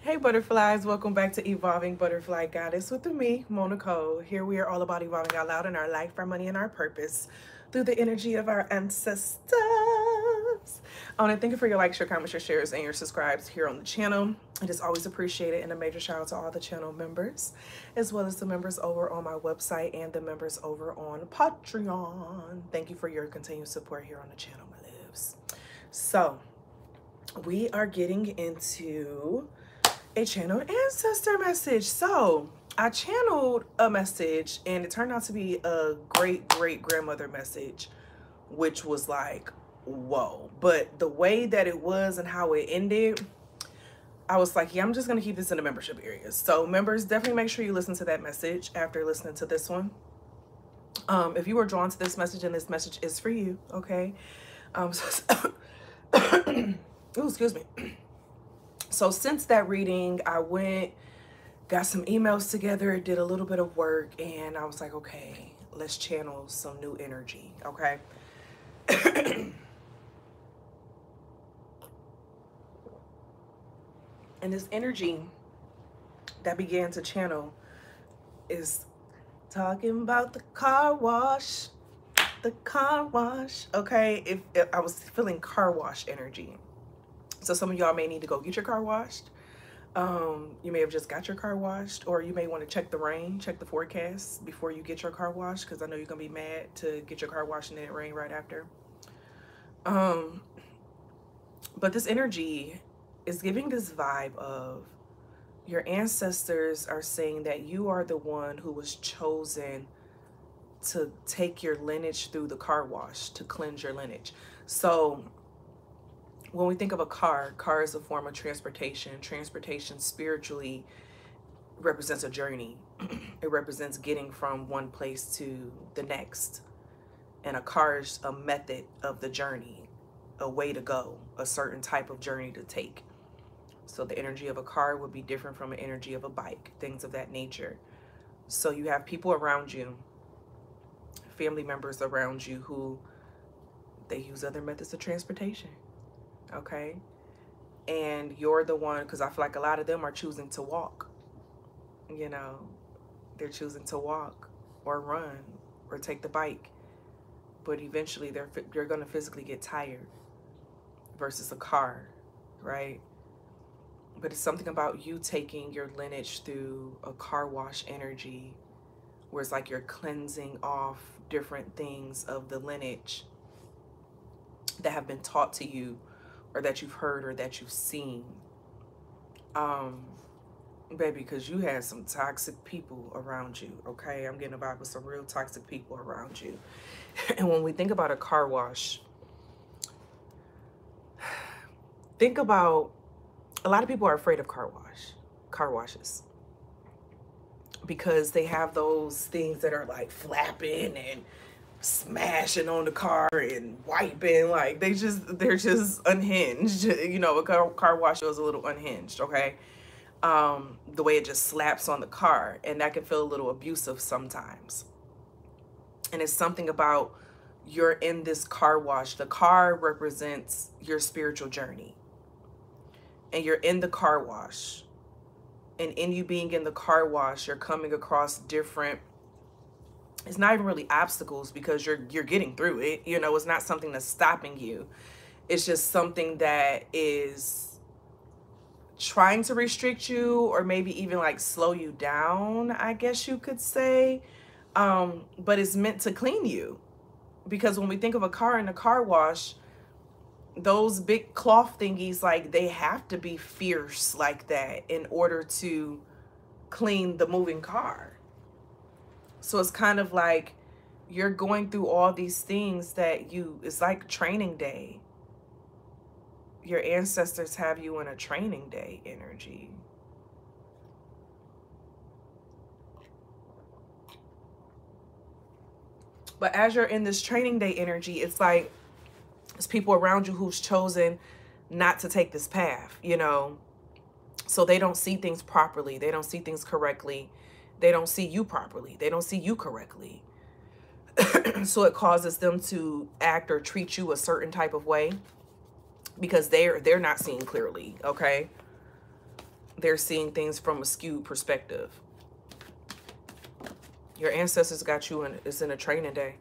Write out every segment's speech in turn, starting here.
Hey butterflies, welcome back to Evolving Butterfly Goddess with me, Moe Nicole. Here we are all about evolving out loud in our life, our money, and our purpose through the energy of our ancestors. I want to thank you for your likes, your comments, your shares, and your subscribes here on the channel. It is always appreciated, and a major shout out to all the channel members, as well as the members over on my website and the members over on Patreon. Thank you for your continued support here on the channel, my lives. So, we are getting into a channeled ancestor message. So I channeled a message and it turned out to be a great grandmother message, which was like, whoa. But the way that it was and how it ended, I was like, yeah, I'm just gonna keep this in the membership area. So members, definitely make sure you listen to that message after listening to this one. If you were drawn to this message and this message is for you, okay? Oh, excuse me. So since that reading, I went, got some emails together, did a little bit of work, and I was like, okay, let's channel some new energy, okay? And this energy that began to channel is talking about the car wash, okay? If I was feeling car wash energy. So some of y'all may need to go get your car washed. You may have just got your car washed, or you may want to check the rain, check the forecast before you get your car washed, because I know you're going to be mad to get your car washed and then it rain right after. But this energy is giving this vibe of your ancestors are saying that you are the one who was chosen to take your lineage through the car wash, to cleanse your lineage. So when we think of a car is a form of transportation. Transportation spiritually represents a journey. It represents getting from one place to the next. And a car is a method of the journey, a way to go, a certain type of journey to take. So the energy of a car would be different from the energy of a bike, things of that nature. So you have people around you, family members around you who they use other methods of transportation. Okay, and you're the one, because I feel like a lot of them are choosing to walk. You know, they're choosing to walk or run or take the bike, but eventually they're going to physically get tired versus a car, right? But it's something about you taking your lineage through a car wash energy, where it's like you're cleansing off different things of the lineage that have been taught to you, or that you've heard, or that you've seen. Baby, because you had some toxic people around you, okay? I'm getting a vibe with some real toxic people around you. And when we think about a car wash, think about, a lot of people are afraid of car washes. Because they have those things that are like flapping and smashing on the car and wiping, like they're just unhinged. You know, a car wash is a little unhinged, okay? The way it just slaps on the car, and that can feel a little abusive sometimes. And it's something about, you're in this car wash. The car represents your spiritual journey, and you're in the car wash, and in you being in the car wash, you're coming across different, it's not even really obstacles, because you're getting through it. You know, it's not something that's stopping you. It's just something that is trying to restrict you, or maybe even like slow you down, I guess you could say. But it's meant to clean you. Because when we think of a car in a car wash, those big cloth thingies, like they have to be fierce like that in order to clean the moving car. So it's kind of like you're going through all these things that it's like training day. Your ancestors have you in a training day energy. But as you're in this training day energy, it's like it's people around you who's chosen not to take this path, you know. So they don't see things properly. They don't see things correctly. They don't see you properly. They don't see you correctly. So it causes them to act or treat you a certain type of way because they're not seeing clearly, okay? they're seeing things from a skewed perspective. Your ancestors got you in, it's in a training day.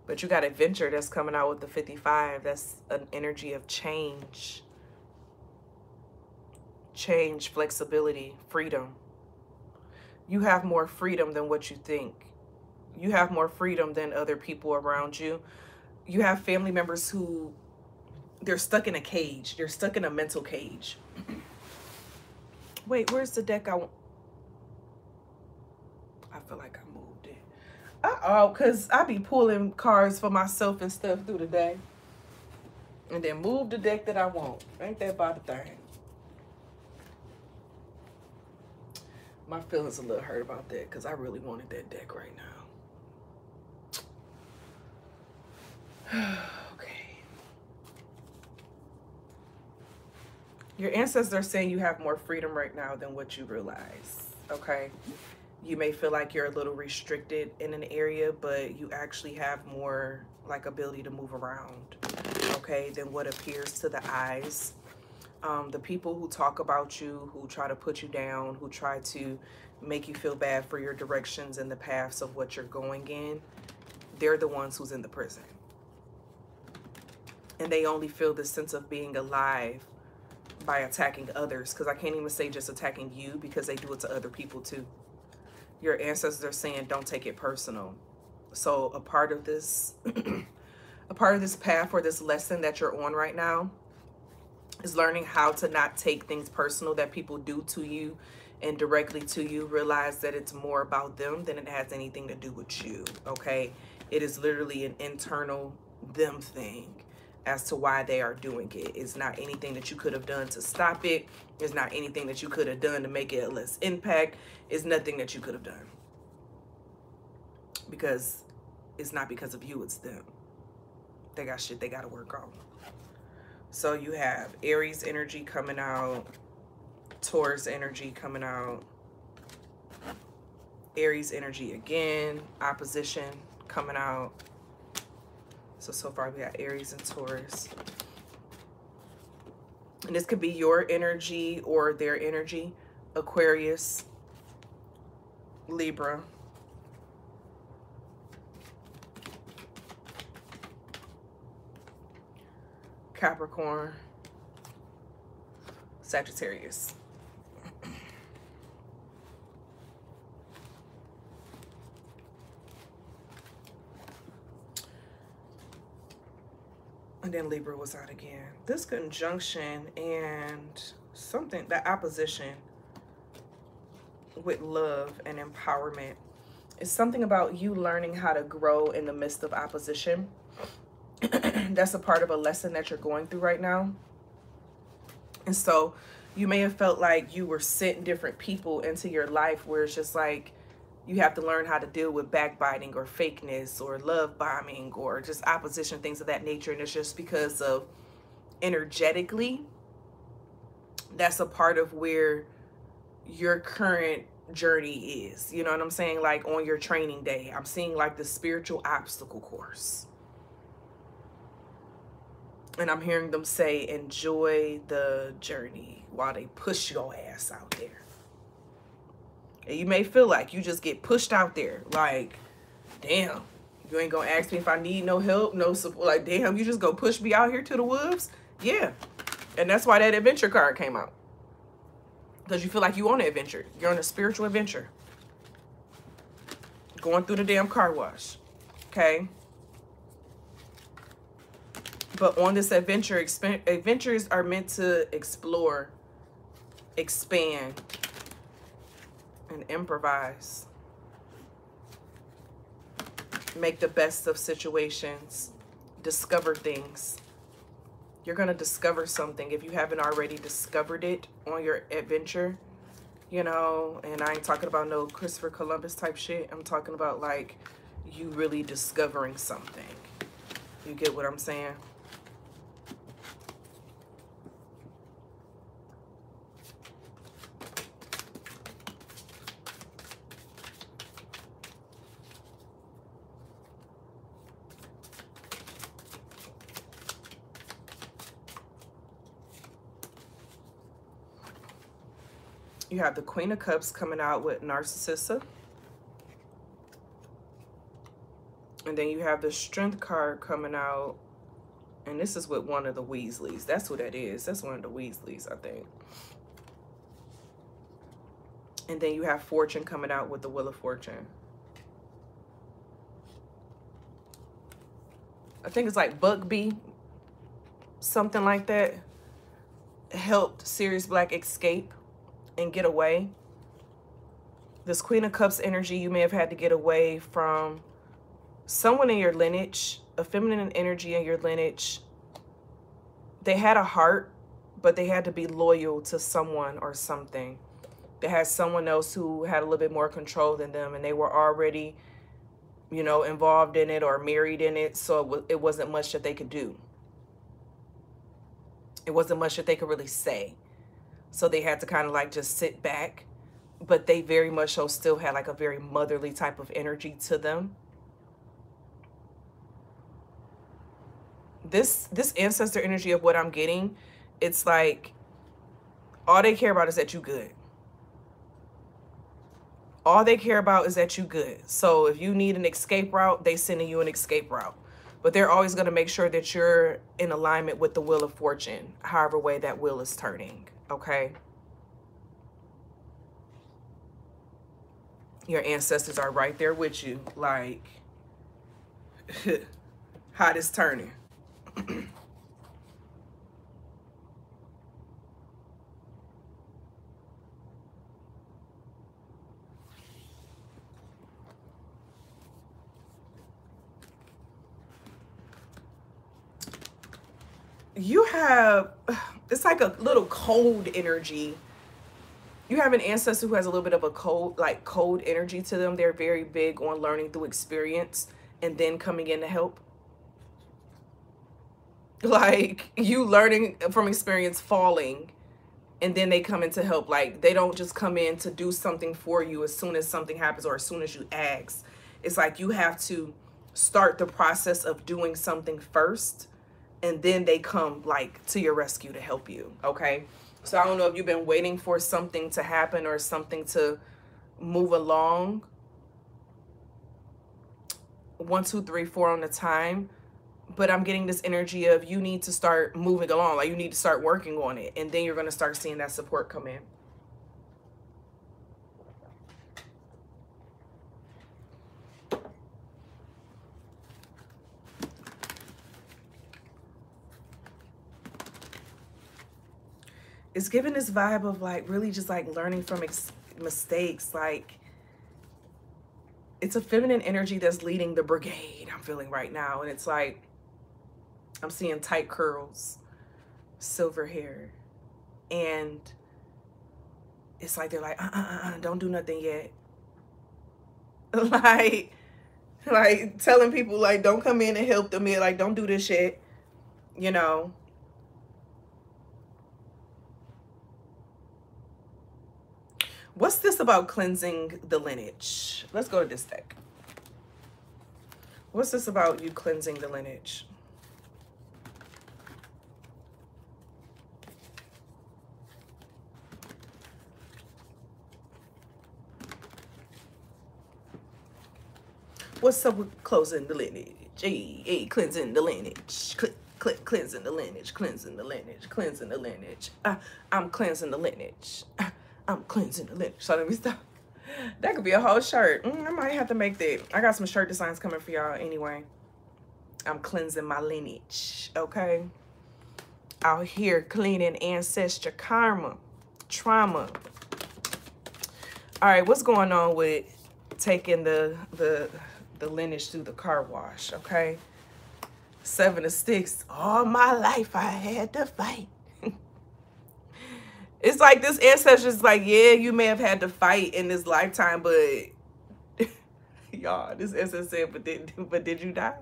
But you got adventure that's coming out with the 55. That's an energy of change. Change, flexibility, freedom. You have more freedom than what you think. You have more freedom than other people around you. You have family members who, they're stuck in a cage. They're stuck in a mental cage. Wait, where's the deck I feel like I moved it. Uh-oh, because I be pulling cards for myself and stuff through the day. And then move the deck that I want. Ain't that about a thing? My feelings a little hurt about that because I really wanted that deck right now. Okay. Your ancestors are saying you have more freedom right now than what you realize. Okay. You may feel like you're a little restricted in an area, but you actually have more like ability to move around, okay, than what appears to the eyes. The people who talk about you, who try to put you down, who try to make you feel bad for your directions and the paths of what you're going in, they're the ones who's in the prison. And they only feel the sense of being alive by attacking others, because I can't even say just attacking you, because they do it to other people too. Your ancestors are saying don't take it personal. So a part of this path or this lesson that you're on right now is learning how to not take things personal that people do to you and directly to you. Realize that it's more about them than it has anything to do with you, okay? It is literally an internal them thing as to why they are doing it. It's not anything that you could have done to stop it. It's not anything that you could have done to make it a less impact. It's nothing that you could have done. Because it's not because of you, it's them. They got shit they got to work on. So you have Aries energy coming out, Taurus energy coming out, Aries energy again, opposition coming out. So far we got Aries and Taurus. And this could be your energy or their energy. Aquarius, Libra, Capricorn, Sagittarius. And then Libra was out again. This conjunction and something, that opposition with love and empowerment is something about you learning how to grow in the midst of opposition. That's a part of a lesson that you're going through right now. And so you may have felt like you were sent different people into your life where it's just like you have to learn how to deal with backbiting or fakeness or love bombing or just opposition, things of that nature. And it's just because of energetically, that's a part of where your current journey is. You know what I'm saying? Like on your training day, I'm seeing like the spiritual obstacle course. And I'm hearing them say, enjoy the journey while they push your ass out there. And you may feel like you just get pushed out there. Like, damn, you ain't gonna ask me if I need no help, no support. Like, damn, you just gonna push me out here to the wolves? Yeah. And that's why that adventure card came out. Because you feel like you on an adventure. You're on a spiritual adventure. Going through the damn car wash. Okay? But on this adventure, adventures are meant to explore, expand, and improvise. Make the best of situations. Discover things. You're going to discover something if you haven't already discovered it on your adventure. You know, and I ain't talking about no Christopher Columbus type shit. I'm talking about like you really discovering something. You get what I'm saying? You have the Queen of Cups coming out with Narcissa. And then you have the Strength card coming out. And this is with one of the Weasleys. That's who that is. That's one of the Weasleys, I think. And then you have Fortune coming out with the Wheel of Fortune. I think it's like Bugbee, something like that. Helped Sirius Black escape and get away. This Queen of Cups energy, you may have had to get away from someone in your lineage, a feminine energy in your lineage. They had a heart, but they had to be loyal to someone or something. They had someone else who had a little bit more control than them, and they were already, you know, involved in it or married in it, so it wasn't much that they could do. It wasn't much that they could really say. So they had to kind of like just sit back, but they very much so still had like a very motherly type of energy to them. This ancestor energy of what I'm getting, it's like all they care about is that you good. All they care about is that you good. So if you need an escape route, they sending you an escape route. But they're always going to make sure that you're in alignment with the Wheel of Fortune, however way that wheel is turning, okay? Your ancestors are right there with you, like, how this turning. You have, it's like a little cold energy. You have an ancestor who has a little bit of a cold energy to them. They're very big on learning through experience and then coming in to help. Like you learning from experience, falling, and then they come in to help. Like they don't just come in to do something for you as soon as something happens or as soon as you ask. It's like you have to start the process of doing something first, and then they come like to your rescue to help you, okay? So I don't know if you've been waiting for something to happen or something to move along. 1, 2, 3, 4 on the time. But I'm getting this energy of you need to start moving along. Like you need to start working on it. And then you're going to start seeing that support come in. It's giving this vibe of like really just like learning from mistakes. Like it's a feminine energy that's leading the brigade, I'm feeling right now. And it's like, I'm seeing tight curls, silver hair. And it's like, they're like, don't do nothing yet. like telling people like, don't come in and help them. Like, don't do this shit, you know. What's this about cleansing the lineage? Let's go to this deck. What's this about you cleansing the lineage? What's up with closing the lineage? Hey, cleansing the lineage. Cleansing the lineage. Cleansing the lineage. Cleansing the lineage. I'm cleansing the lineage. I'm cleansing the lineage. So let me stop. That could be a whole shirt. I might have to make that. I got some shirt designs coming for y'all anyway. I'm cleansing my lineage, okay? Out here cleaning ancestor karma, trauma. All right, what's going on with taking the lineage through the car wash, okay? 7 of Sticks. All my life I had to fight. It's like this ancestor's like, yeah, you may have had to fight in this lifetime, but y'all, this ancestor said, but did you die?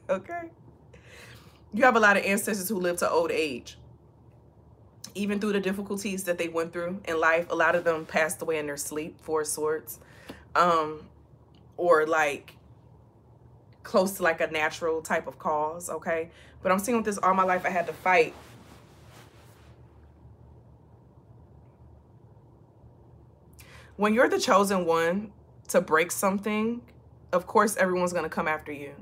Okay. You have a lot of ancestors who live to old age. Even through the difficulties that they went through in life, a lot of them passed away in their sleep, 4 of Swords. Or like close to like a natural type of cause, okay? But I'm seeing with this, all my life I had to fight. When you're the chosen one to break something, of course everyone's going to come after you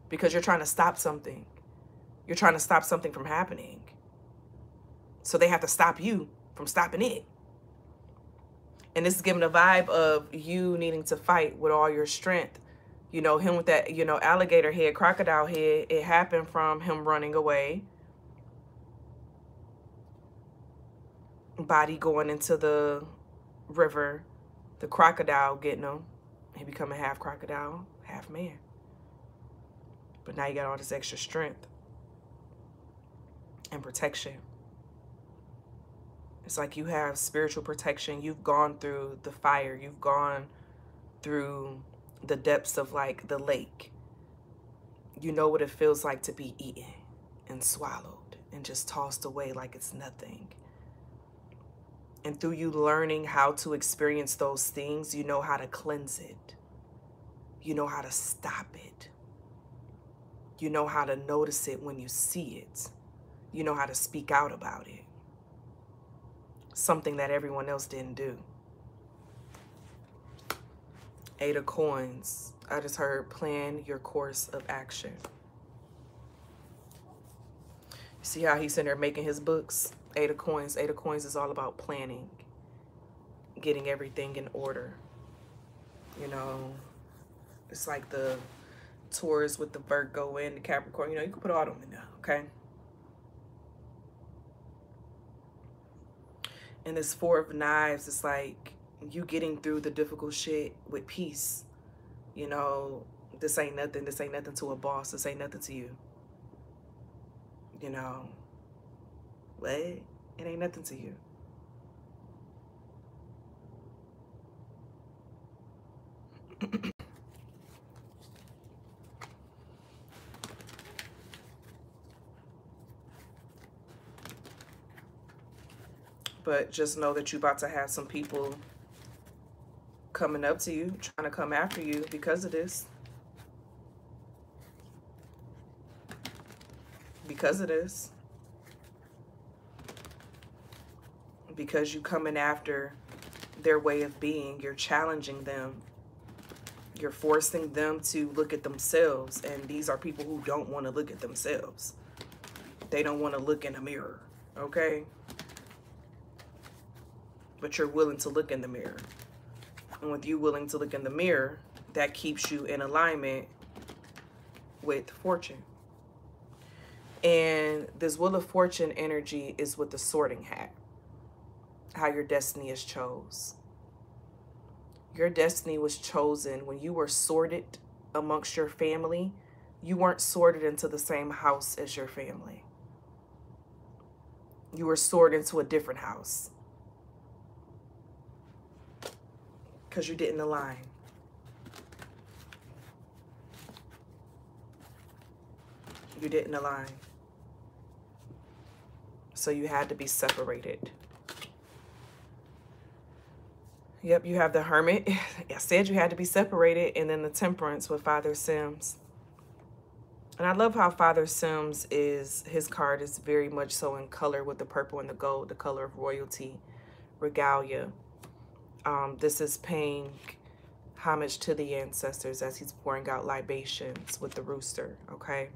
because you're trying to stop something. You're trying to stop something from happening. So they have to stop you from stopping it. And this is giving a vibe of you needing to fight with all your strength. You know, him with that, you know, alligator head, crocodile head, it happened from him running away. Body going into the river, the crocodile getting him. He becoming half crocodile, half man. But now you got all this extra strength and protection. It's like you have spiritual protection. You've gone through the fire. You've gone through the depths of like the lake. You know what it feels like to be eaten and swallowed and just tossed away like it's nothing. And through you learning how to experience those things, you know how to cleanse it. You know how to stop it. You know how to notice it when you see it. You know how to speak out about it. Something that everyone else didn't do. 8 of Coins. I just heard plan your course of action. See how he's in there making his books? 8 of Coins. 8 of Coins is all about planning. Getting everything in order. You know, it's like the Taurus with the Virgo and the Capricorn. You know, you can put all of them in there, okay? And this 4 of Knives, it's like you getting through the difficult shit with peace. You know, this ain't nothing. This ain't nothing to a boss. This ain't nothing to you. You know, what? It ain't nothing to you. But just know that you're about to have some people coming up to you, trying to come after you because of this. Because of this. Because you coming after their way of being. You're challenging them. You're forcing them to look at themselves. And these are people who don't want to look at themselves. They don't want to look in a mirror. Okay? But you're willing to look in the mirror. And with you willing to look in the mirror, that keeps you in alignment with fortune. And this Wheel of Fortune energy is with the sorting hat. How your destiny is chose. Your destiny was chosen when you were sorted amongst your family. You weren't sorted into the same house as your family. You were sorted into a different house. Because you didn't align. You didn't align. So you had to be separated. Yep, you have the Hermit. I said you had to be separated. And then the Temperance with Father Sims. And I love how Father Sims is, his card is very much so in color with the purple and the gold, the color of royalty, regalia. This is paying homage to the ancestors as he's pouring out libations with the rooster, okay?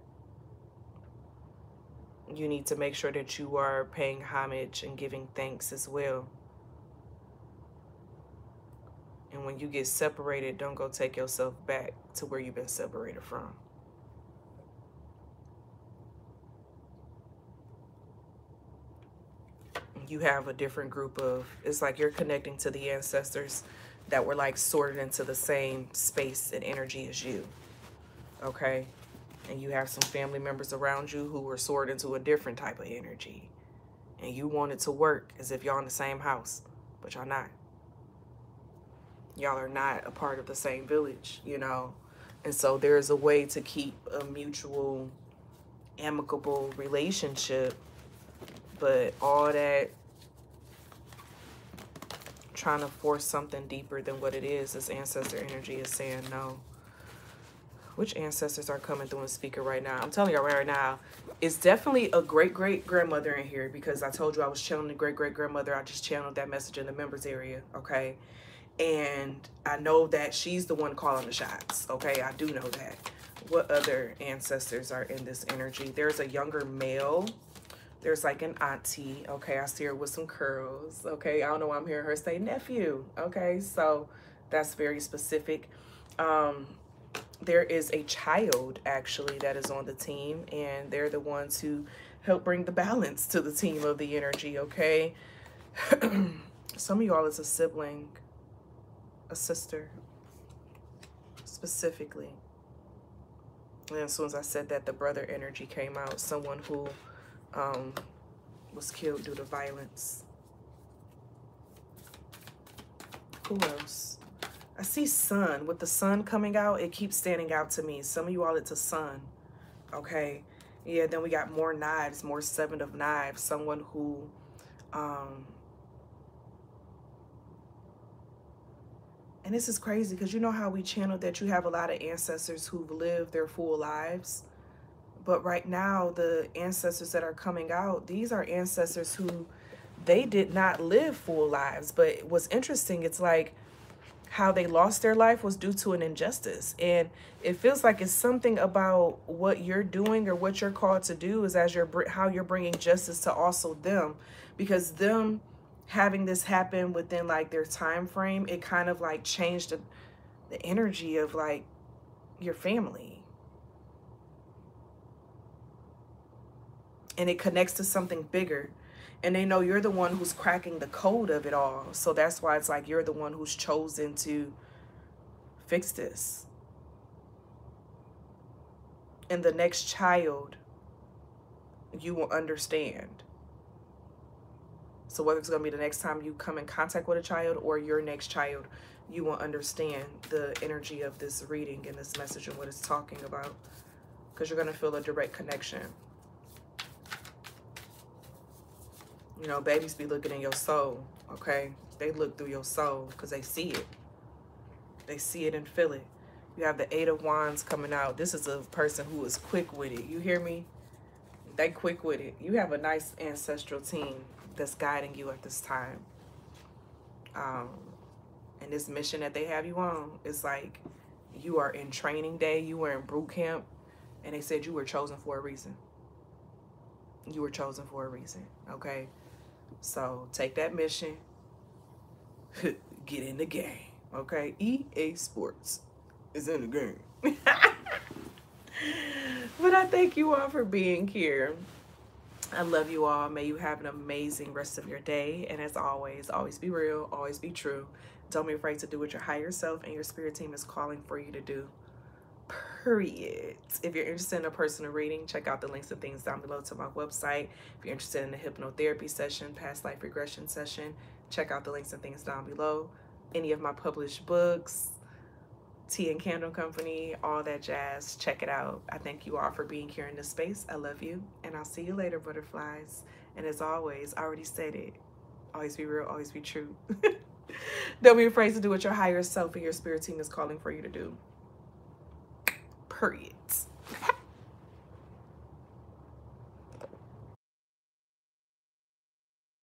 You need to make sure that you are paying homage and giving thanks as well. And when you get separated, don't go take yourself back to where you've been separated from. You have a different group of, it's like you're connecting to the ancestors that were like sorted into the same space and energy as you, okay? And you have some family members around you who were sorted into a different type of energy. And you want it to work as if y'all in the same house, but y'all not. Y'all are not a part of the same village, you know? And so there's a way to keep a mutual, amicable relationship. But all that trying to force something deeper than what it is, this ancestor energy is saying no. Which ancestors are coming through and speaking right now? I'm telling you right now, It's definitely a great-great-grandmother in here, because I told you I was channeling the great-great-grandmother. I just channeled that message in the members area, okay? And I know that she's the one calling the shots, okay? I do know that. What other ancestors are in this energy? There's a younger male. There's like an auntie, okay? I see her with some curls, okay? I don't know why I'm hearing her say nephew, okay? So that's very specific. There is a child, actually, that is on the team, and they're the ones who help bring the balance to the team of the energy, okay? Some of y'all is a sibling, a sister, specifically. And as soon as I said that, the brother energy came out. Someone who was killed due to violence. Who else? I see sun. With the sun coming out, it keeps standing out to me. Some of you all, it's a sun. Okay. Yeah, then we got more knives, more 7 of knives. Someone who, and this is crazy, because you know how we channeled that you have a lot of ancestors who've lived their full lives. But right now, the ancestors that are coming out, these are ancestors who, they did not live full lives. But what's interesting, it's like, how they lost their life was due to an injustice. And it feels like it's something about what you're doing or what you're called to do is as how you're bringing justice to also them, because them having this happen within like their time frame, it kind of like changed the energy of like your family. And it connects to something bigger. And they know you're the one who's cracking the code of it all. So that's why it's like you're the one who's chosen to fix this. And the next child, you will understand. So whether it's going to be the next time you come in contact with a child or your next child, you will understand the energy of this reading and this message and what it's talking about. Because you're going to feel a direct connection. You know, babies be looking in your soul, okay? They look through your soul because they see it. They see it and feel it. You have the 8 of Wands coming out. This is a person who is quick with it. You hear me? They quick with it. You have a nice ancestral team that's guiding you at this time. And this mission that they have you on is like you are in training day. You were in boot camp. And they said you were chosen for a reason. You were chosen for a reason, okay? So take that mission, get in the game, okay? EA Sports is in the game. But I thank you all for being here. I love you all. May you have an amazing rest of your day. And as always, always be real, always be true. Don't be afraid to do what your higher self and your spirit team is calling for you to do. Period. If you're interested in a personal reading, check out the links and things down below to my website. If you're interested in a hypnotherapy session, past life regression session, check out the links and things down below. Any of my published books, Tea and Candle Company, all that jazz, check it out. I thank you all for being here in this space. I love you, and I'll see you later, butterflies. And as always, I already said it, always be real, always be true. Don't be afraid to do what your higher self and your spirit team is calling for you to do. Period.